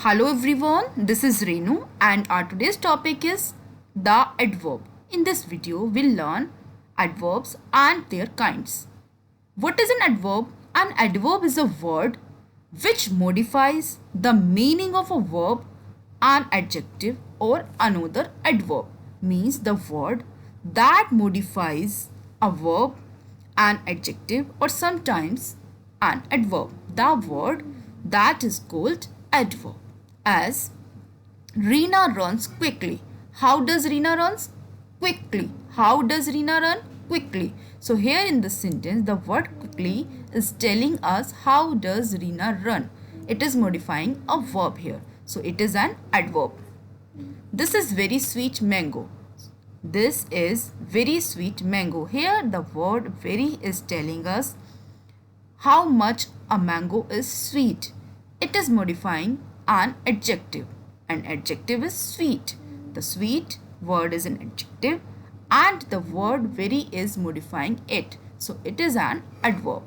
Hello everyone, this is Renu and our today's topic is the adverb. In this video, we'll learn adverbs and their kinds. What is an adverb? An adverb is a word which modifies the meaning of a verb, an adjective or another adverb. Means the word that modifies a verb, an adjective or sometimes an adverb. The word that is called adverb. As Rina runs quickly. How does Rina runs? Quickly. How does Rina run? Quickly. So here in the sentence, the word quickly is telling us how does Rina run. It is modifying a verb here. So it is an adverb. This is very sweet mango. This is very sweet mango. Here the word very is telling us how much a mango is sweet. It is modifying an adjective. An adjective is sweet. The sweet word is an adjective and the word very is modifying it. So it is an adverb.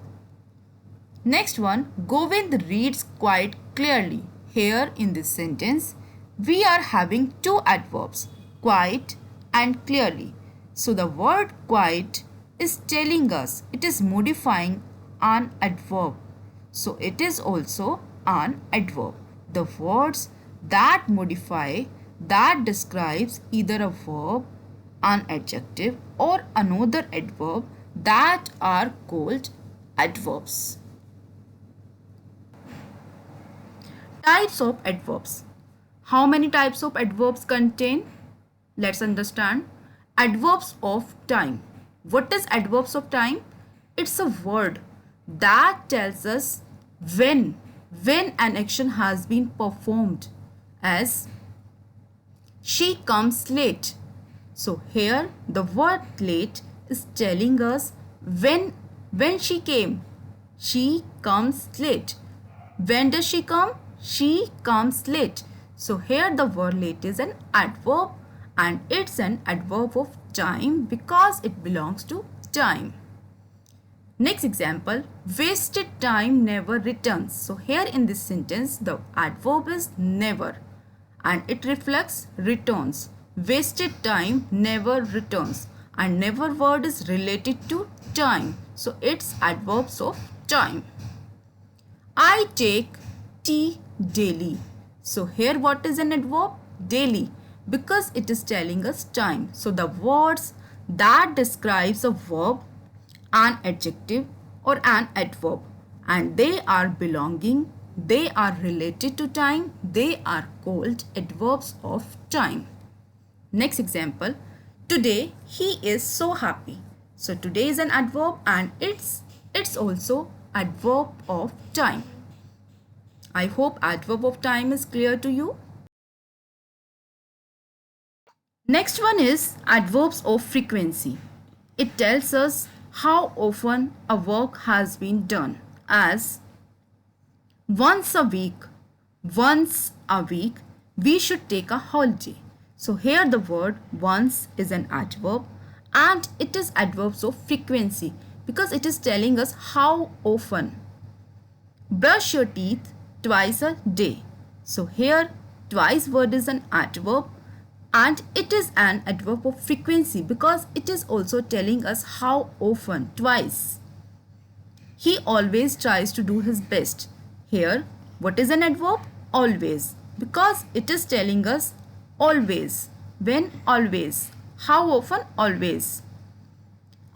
Next one, Govind reads quite clearly. Here in this sentence, we are having two adverbs, quite and clearly. So the word quite is telling us it is modifying an adverb. So it is also an adverb. The words that modify, that describes either a verb, an adjective or another adverb, that are called adverbs. Types of adverbs. How many types of adverbs contain? Let's understand. Adverbs of time. What is adverbs of time? It's a word that tells us when an action has been performed. As she comes late. So here the word late is telling us when she came. She comes late. When does she come? She comes late. So here the word late is an adverb and it's an adverb of time because it belongs to time. Next example, wasted time never returns. So here in this sentence, the adverb is never and it reflects returns. Wasted time never returns and never word is related to time. So it's adverbs of time. I take tea daily. So here what is an adverb? Daily, because it is telling us time. So the words that describes a verb, an adjective or an adverb and they are belonging, they are related to time, they are called adverbs of time. Next example, today he is so happy. So today is an adverb and it's also adverb of time. I hope adverb of time is clear to you. Next one is adverbs of frequency. It tells us how often a work has been done. As once a week, we should take a holiday. So here the word once is an adverb and it is adverbs of frequency because it is telling us how often. Brush your teeth twice a day. So here twice word is an adverb and it is an adverb of frequency because it is also telling us how often, twice. He always tries to do his best. Here, what is an adverb? Always, because it is telling us always. When? Always. How often? Always.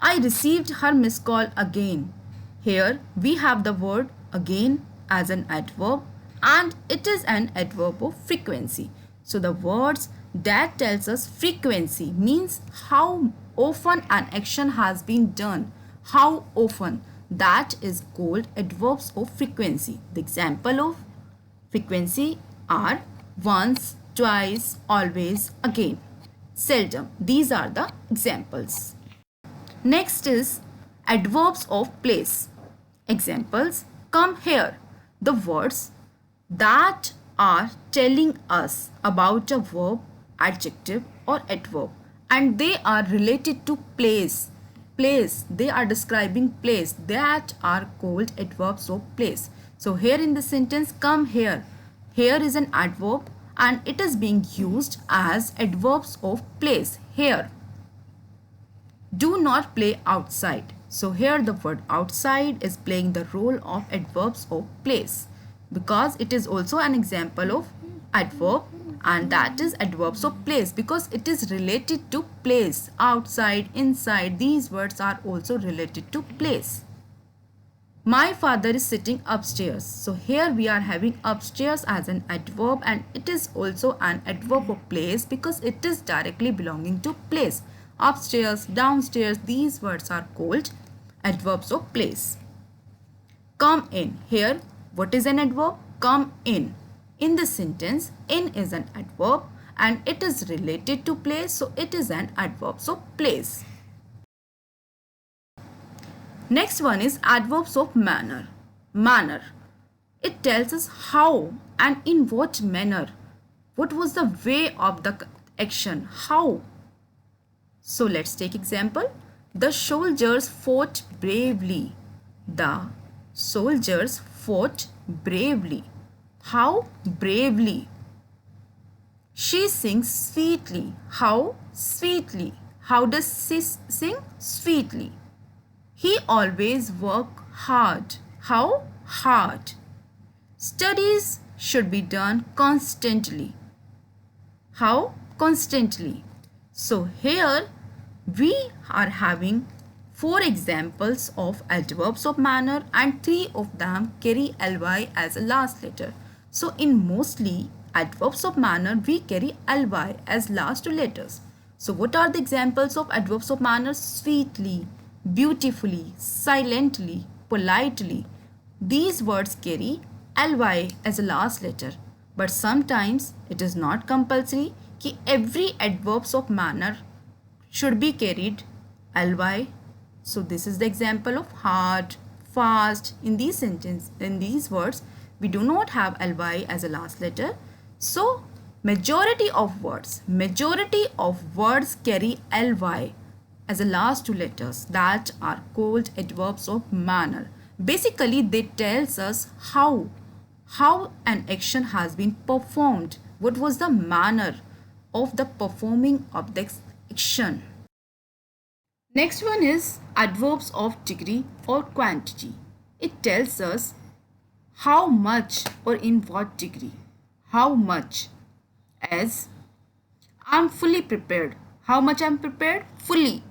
I received her missed call again. Here, we have the word again as an adverb and it is an adverb of frequency. So the words that tells us frequency means how often an action has been done. How often. That is called adverbs of frequency. The example of frequency are once, twice, always, again, seldom. These are the examples. Next is adverbs of place. Examples, come here. The words that are telling us about a verb, adjective or adverb and they are related to place. They are describing place, that are called adverbs of place. So here in the sentence come here, Here is an adverb and it is being used as adverbs of place. Here, do not play outside. So here the word outside is playing the role of adverbs of place because it is also an example of adverb, and that is adverbs of place because it is related to place. Outside, inside, these words are also related to place. My father is sitting upstairs. So here we are having upstairs as an adverb, and it is also an adverb of place because it is directly belonging to place. Upstairs, downstairs, these words are called adverbs of place. Come in. Here, what is an adverb? Come in. In this sentence, in is an adverb and it is related to place, so it is an adverbs of place. Next one is adverbs of manner. Manner. It tells us how and in what manner. What was the way of the action? How? So let's take example. The soldiers fought bravely. The soldiers fought bravely. How? Bravely. She sings sweetly. How? Sweetly. How does she sing? Sweetly. He always works hard. How? Hard. Studies should be done constantly. How? Constantly. So here we are having 4 examples of adverbs of manner and 3 of them carry ly as a last letter. So in mostly adverbs of manner we carry ly as last 2 letters. So what are the examples of adverbs of manner? Sweetly, beautifully, silently, politely. These words carry ly as a last letter. But sometimes it is not compulsory कि every adverbs of manner should be carried ly. So this is the example of hard, fast. In these sentences, in these words, we do not have ly as a last letter. So majority of words carry ly as the last 2 letters that are called adverbs of manner. Basically, they tells us how an action has been performed. What was the manner of the performing of the action? Next one is adverbs of degree or quantity. It tells us how much or in what degree. How much, as I'm fully prepared. How much I'm prepared? Fully.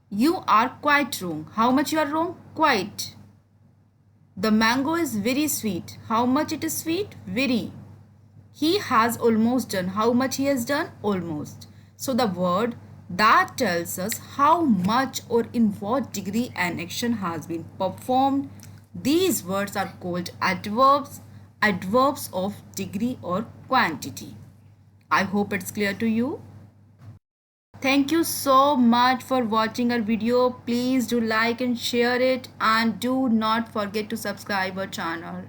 You are quite wrong. How much you are wrong? Quite. The mango is very sweet. How much it is sweet? Very. He has almost done. How much he has done? Almost. So the word that tells us how much or in what degree an action has been performed. These words are called adverbs of degree or quantity. I hope it's clear to you. Thank you so much for watching our video. Please do like and share it, and do not forget to subscribe our channel.